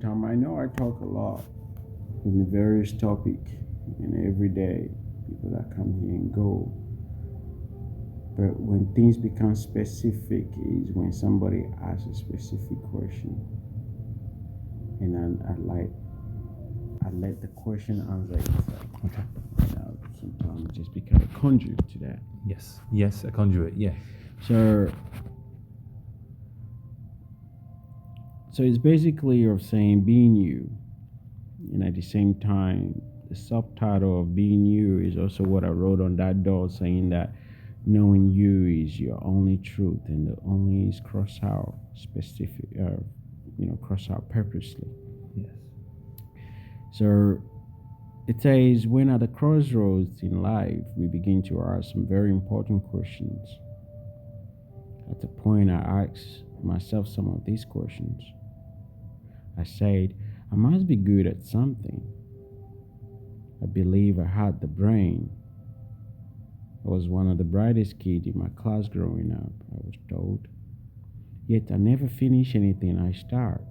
I know I talk a lot in the various topic and every day people that come here and go. But when things become specific is when somebody asks a specific question, and I let the question answer itself. Okay. Sometimes just become a conduit to that. Yes. Yes, a conduit. Yeah. So it's basically you're saying being you, and at the same time, the subtitle of being you is also what I wrote on that door, saying that knowing you is your only truth, and the only is cross out specific, cross out purposely. Yes. So it says, when at the crossroads in life, we begin to ask some very important questions. At the point I asked myself some of these questions, I said, I must be good at something. I believe I had the brain. I was one of the brightest kids in my class growing up, I was told. Yet I never finish anything I start.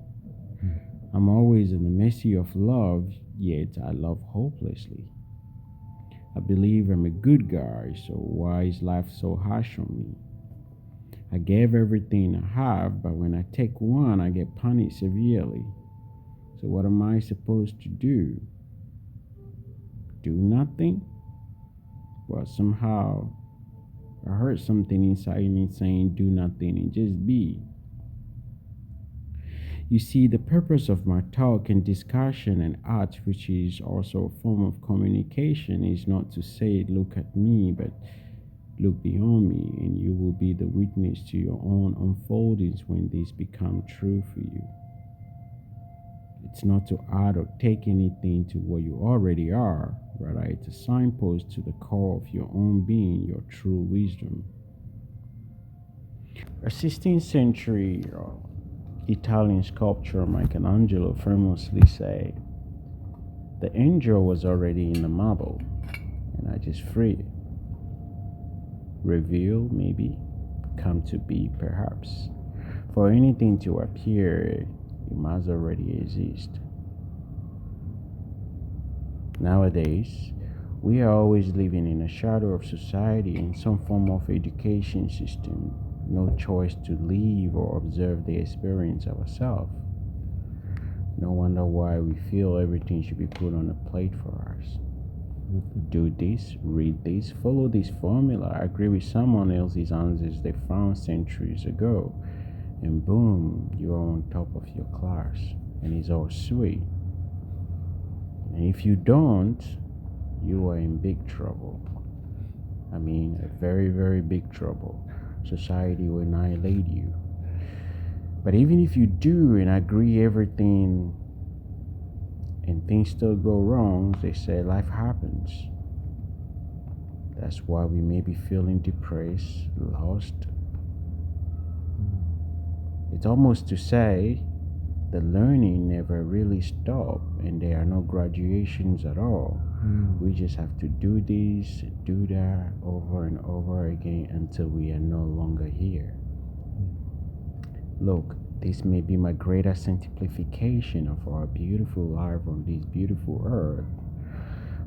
I'm always in the mercy of love, yet I love hopelessly. I believe I'm a good guy, so why is life so harsh on me? I gave everything I have, but when I take one, I get punished severely. So what am I supposed to do? Do nothing? Well, somehow I heard something inside me saying, do nothing and just be. You see, the purpose of my talk and discussion and art, which is also a form of communication, is not to say, look at me, but look beyond me, and you will be the witness to your own unfoldings when these become true for you. It's not to add or take anything to what you already are, rather, it's a signpost to the core of your own being, your true wisdom. A 16th century Italian sculptor Michelangelo famously said, the angel was already in the marble, and I just free it. Reveal, maybe, come to be, perhaps. For anything to appear, it must already exist. Nowadays, we are always living in a shadow of society in some form of education system, no choice to live or observe the experience ourselves. No wonder why we feel everything should be put on a plate for us. Do this, read this, follow this formula, agree with someone else's answers they found centuries ago, and boom, you are on top of your class, and it's all sweet. And if you don't, you are in big trouble. I mean, a very, very big trouble. Society will annihilate you. But even if you do and agree everything and things still go wrong, they say life happens. That's why we may be feeling depressed, lost. It's almost to say the learning never really stopped and there are no graduations at all. We just have to do this, do that over and over again until we are no longer here. Look, this may be my greatest simplification of our beautiful life on this beautiful earth,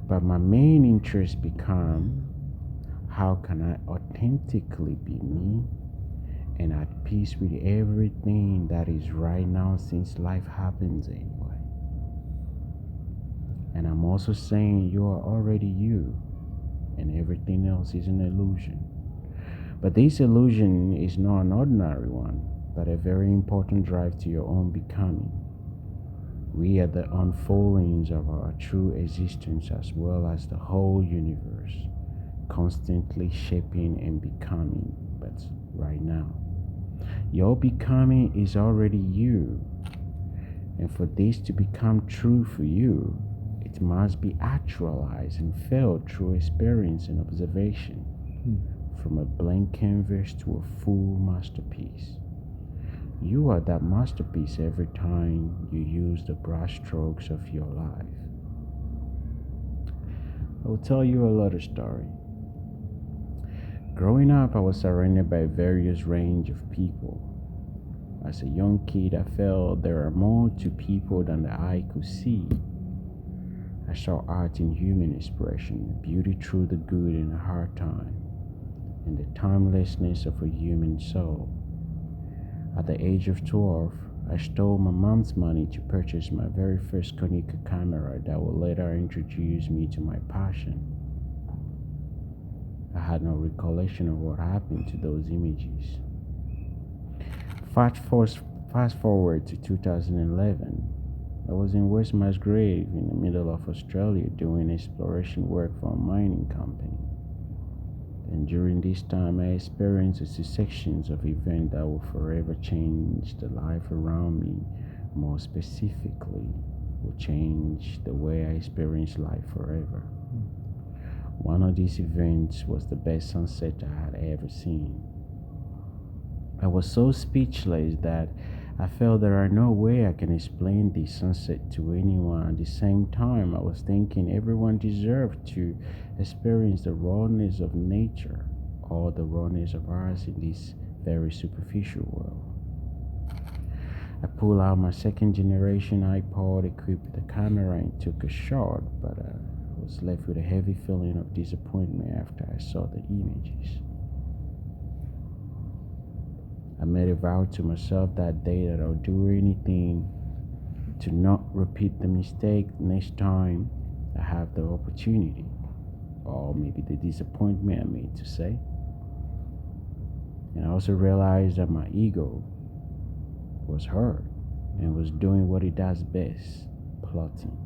but my main interest become, how can I authentically be me and at peace with everything that is right now, since life happens anyway. And I'm also saying you are already you, and everything else is an illusion. But this illusion is not an ordinary one, but a very important drive to your own becoming. We are the unfoldings of our true existence as well as the whole universe, constantly shaping and becoming, but right now. Your becoming is already you. And for this to become true for you, it must be actualized and felt through experience and observation, from a blank canvas to a full masterpiece. You are that masterpiece every time you use the brushstrokes of your life. I will tell you a little story. Growing up, I was surrounded by various range of people. As a young kid, I felt there are more to people than the eye could see. I saw art in human expression, beauty through the good in a hard time, and the timelessness of a human soul. At the age of 12, I stole my mom's money to purchase my very first Konica camera that would later introduce me to my passion. I had no recollection of what happened to those images. Fast forward, fast forward to 2011. I was in West Musgrave in the middle of Australia doing exploration work for a mining company. And during this time, I experienced a succession of events that will forever change the life around me. More specifically, will change the way I experience life forever. One of these events was the best sunset I had ever seen. I was so speechless that I felt there are no way I can explain this sunset to anyone. At the same time, I was thinking everyone deserved to experience the rawness of nature or the rawness of ours in this very superficial world. I pulled out my second generation iPod equipped with a camera and took a shot, but I was left with a heavy feeling of disappointment after I saw the images. I made a vow to myself that day that I'll do anything to not repeat the mistake next time I have the opportunity, or maybe the disappointment I made to say. And I also realized that my ego was hurt and was doing what it does best, plotting.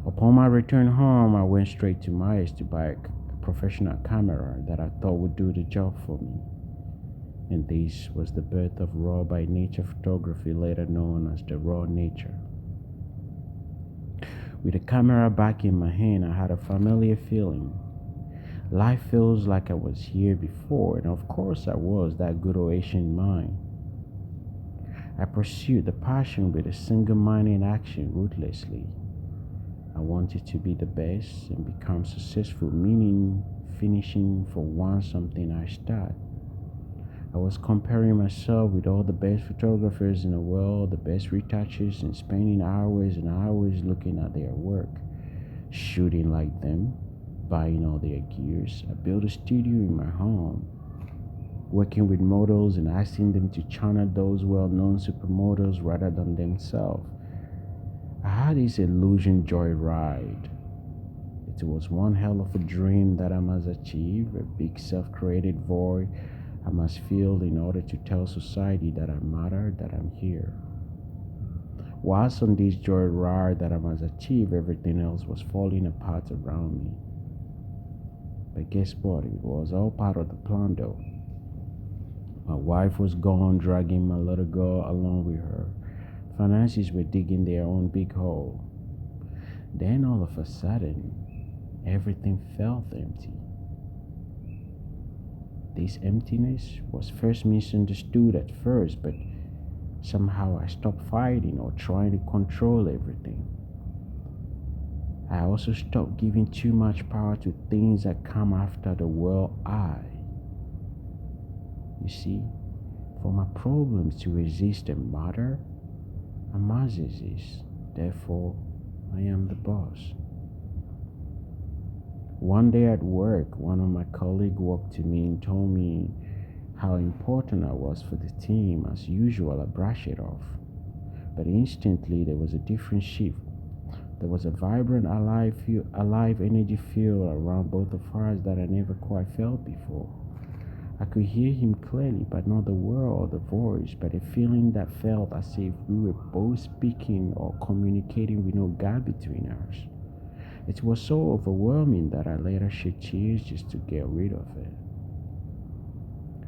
Upon my return home, I went straight to Myers to buy a professional camera that I thought would do the job for me. And this was the birth of raw by nature photography, later known as the raw nature. With the camera back in my hand, I had a familiar feeling. Life feels like I was here before, and of course I was, that good old Asian mind. I pursued the passion with a single-minded action ruthlessly. I wanted to be the best and become successful, meaning finishing for one something I start. I was comparing myself with all the best photographers in the world, the best retouchers, and spending hours and hours looking at their work, shooting like them, buying all their gears. I built a studio in my home, working with models and asking them to channel those well-known supermodels rather than themselves. I had this illusion joyride. It was one hell of a dream that I must achieve, a big self-created void I must fill in order to tell society that I matter, that I'm here. Whilst on this joyride that I must achieve, everything else was falling apart around me. But guess what? It was all part of the plan though. My wife was gone, dragging my little girl along with her. Finances were digging their own big hole. Then all of a sudden, everything felt empty. This emptiness was first misunderstood at first, but somehow I stopped fighting or trying to control everything. I also stopped giving too much power to things that come after the word I. You see, for my problems to exist and matter, I must exist. Therefore, I am the boss. One day at work, one of my colleagues walked to me and told me how important I was for the team. As usual, I brushed it off. But instantly, there was a different shift. There was a vibrant, alive energy feel around both of us that I never quite felt before. I could hear him clearly, but not the word or the voice, but a feeling that felt as if we were both speaking or communicating with no gap between us. It was so overwhelming that I later shed tears just to get rid of it.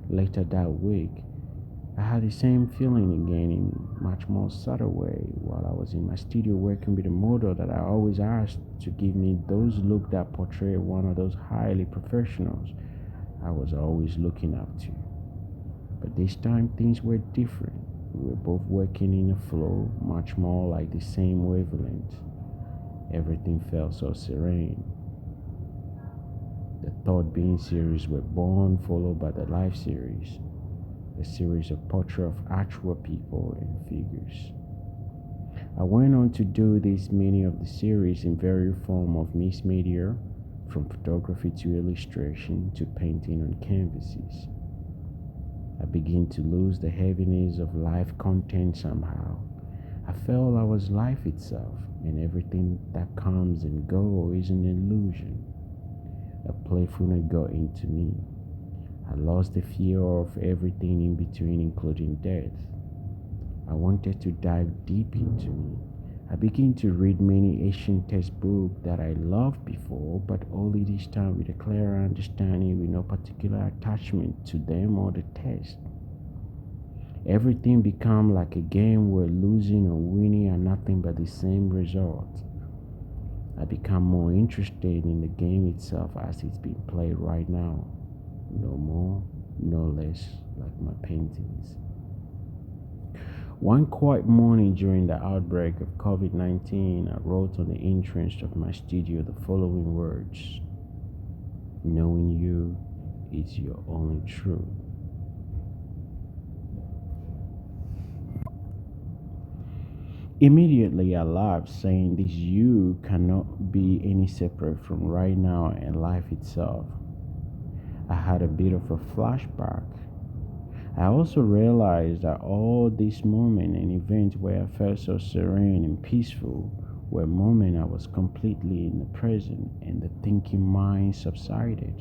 Later that week, I had the same feeling again in much more subtle way while I was in my studio working with a model that I always asked to give me those looks that portray one of those highly professionals I was always looking up to. But this time things were different. We were both working in a flow, much more like the same wavelength. Everything felt so serene. The Thought Being series were born, followed by the Life series. a series of portraits of actual people and figures. I went on to do this many of the series in various form of mixed media, from photography to illustration to painting on canvases. I began to lose the heaviness of life content somehow. I felt I was life itself, and everything that comes and goes is an illusion. A playfulness got into me. I lost the fear of everything in between, including death. I wanted to dive deep into me. I began to read many ancient textbooks that I loved before, but only this time with a clearer understanding with no particular attachment to them or the text. Everything became like a game where losing or winning are nothing but the same result. I become more interested in the game itself as it's being played right now. No more, no less, like my paintings. One quiet morning during the outbreak of COVID 19, I wrote on the entrance of my studio the following words: knowing you is your only truth. Immediately I laughed, saying this you cannot be any separate from right now and life itself. I had a bit of a flashback. I also realized that all these moments and events where I felt so serene and peaceful were moments I was completely in the present and the thinking mind subsided.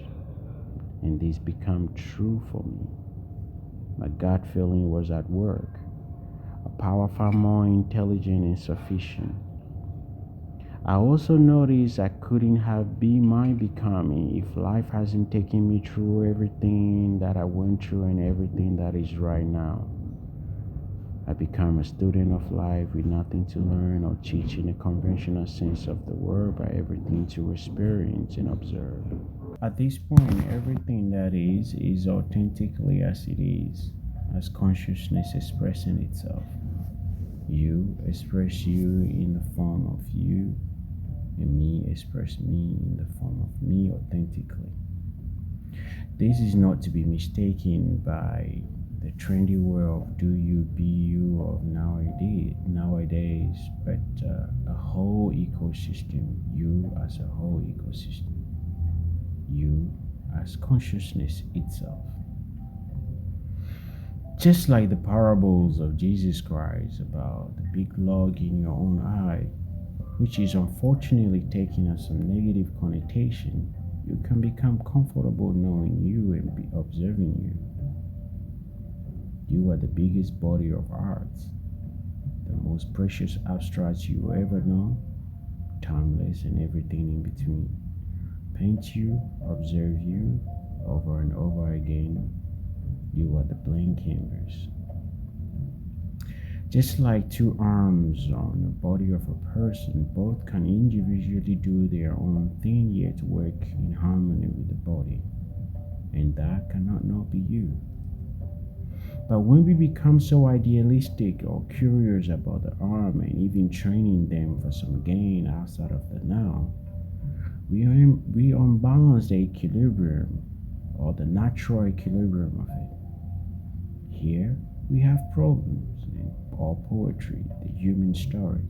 And this became true for me. My gut feeling was at work, a power far more intelligent and sufficient. I also noticed I couldn't have been my becoming if life hasn't taken me through everything that I went through and everything that is right now. I become a student of life with nothing to learn or teach in a conventional sense of the word, but everything to experience and observe. At this point, everything that is authentically as it is, as consciousness expressing itself. You express you in the form of you, and me express me in the form of me authentically. This is not to be mistaken by the trendy world of do you be you of nowadays, but a whole ecosystem, you as a whole ecosystem, you as consciousness itself. Just like the parables of Jesus Christ about the big log in your own eye, which is unfortunately taking on some negative connotation, you can become comfortable knowing you and be observing you. You are the biggest body of art, the most precious abstract you will ever know, timeless and everything in between. Paint you, observe you, over and over again. You are the blank canvas. Just like two arms on the body of a person, both can individually do their own thing yet work in harmony with the body. And that cannot not be you. But when we become so idealistic or curious about the arm and even training them for some gain outside of the now, we unbalance the equilibrium or the natural equilibrium of it. Here we have problems in all poetry, the human story.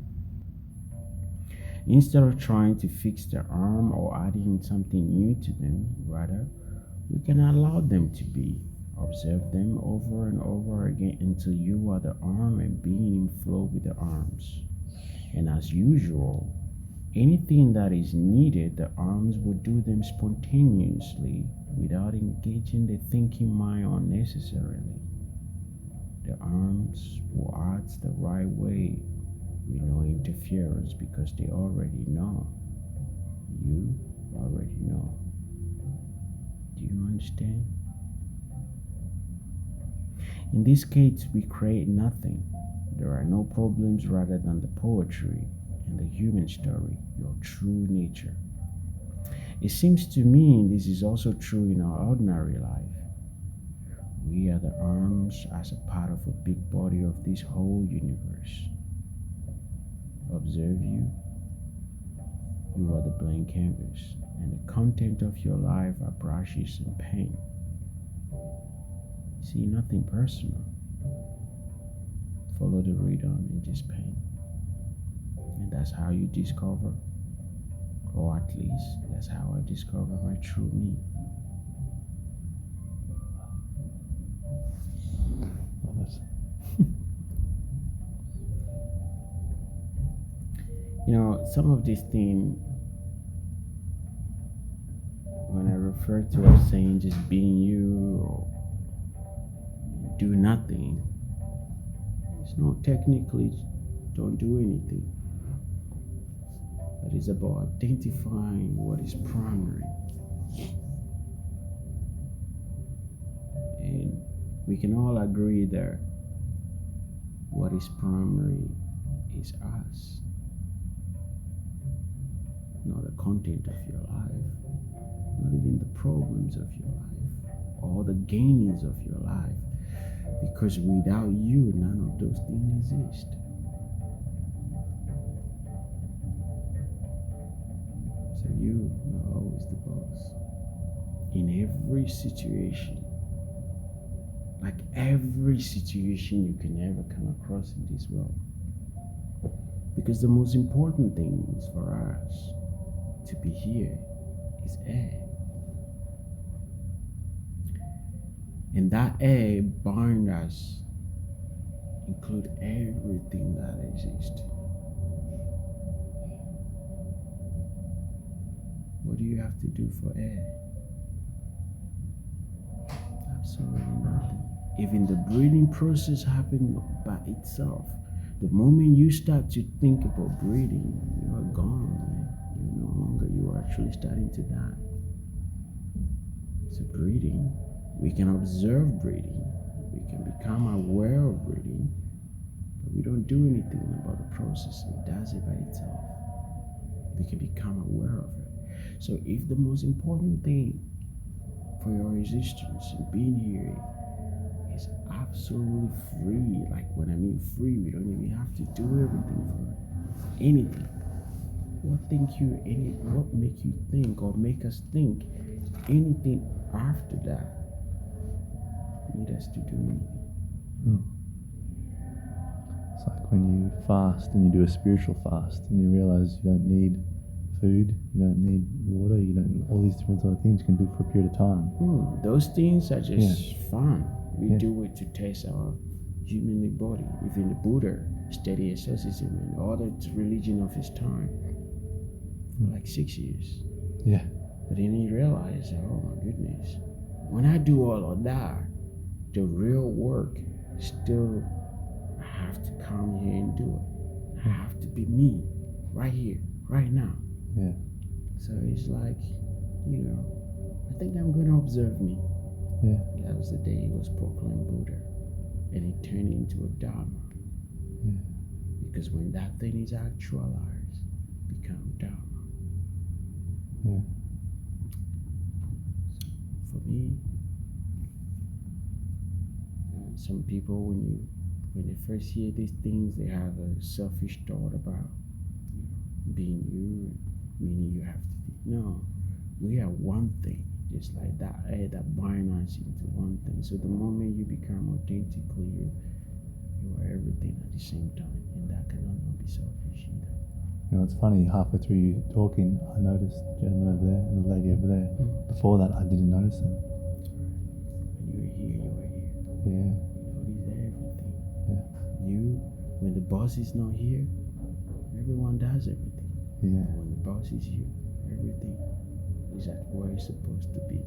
Instead of trying to fix their arm or adding something new to them, rather, we can allow them to be. Observe them over and over again until you are the arm and being in flow with the arms. And as usual, anything that is needed, the arms will do them spontaneously without engaging the thinking mind unnecessarily. The arms will act the right way with no interference because they already know. You already know. Do you understand? In this case, we create nothing. There are no problems rather than the poetry and the human story, your true nature. It seems to me this is also true in our ordinary life. We are the arms as a part of a big body of this whole universe. Observe you. You are the blank canvas, and the content of your life are brushes and paint. See, nothing personal. Follow the rhythm and just paint. And that's how you discover, or at least that's how I discover my true me. Love it. Some of these things, when I refer to as saying just being you or do nothing, it's not technically don't do anything. But it's about identifying what is primary. And we can all agree that what is primary is us, not the content of your life, not even the problems of your life, or the gains of your life. Because without you, none of those things exist. So you are always the boss. In every situation, like every situation you can ever come across in this world. Because the most important things for us to be here is air. And that air binds us, include everything that exists. What do you have to do for air? Absolutely nothing. Even the breathing process happens by itself. The moment you start to think about breathing, you are gone, man. You're no longer, you are actually starting to die. So breathing, we can observe breathing, we can become aware of breathing, but we don't do anything about the process. It does it by itself. We can become aware of it. So if the most important thing for your existence and being here is absolutely free, like when I mean free, we don't even have to do everything for anything. What make you think or make us think anything after that need us to do anything? It's like when you fast and you do a spiritual fast and you realize you don't need food, you don't need water, you don't, all these different sort of things you can do for a period of time. Those things are just fun. We Yeah. do it to test our humanly body. Even the Buddha studied asceticism and all the religion of his time for like 6 years. Yeah. But then he realized, oh my goodness, when I do all of that, the real work still, I have to come here and do it. I have to be me, right here, right now. Yeah. So it's like, I think I'm going to observe me. Yeah. That was the day he was proclaimed Buddha. And he turned into a Dharma. Yeah. Because when that thing is actualized, it becomes Dharma. Yeah. For me, some people, when they first hear these things, they have a selfish thought about being you, meaning you have to be. No, we are one thing, just like that air that binds us into one thing. So the moment you become authentically you are everything at the same time, and that cannot not be selfish either. It's funny, halfway through you talking, I noticed the gentleman over there and the lady over there. Before that, I didn't notice them. When you were here, you were here. Yeah. You notice everything. Yeah. When the boss is not here, everyone does everything. Yeah. When the boss is here, everything is at where it's supposed to be.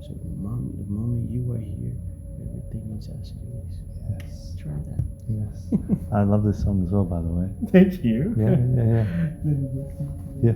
So the moment you are here, everything is as it is. Yes. Try that. Yes. I love this song as well, by the way. Thank you. Yeah. Yeah. Yeah. Yeah.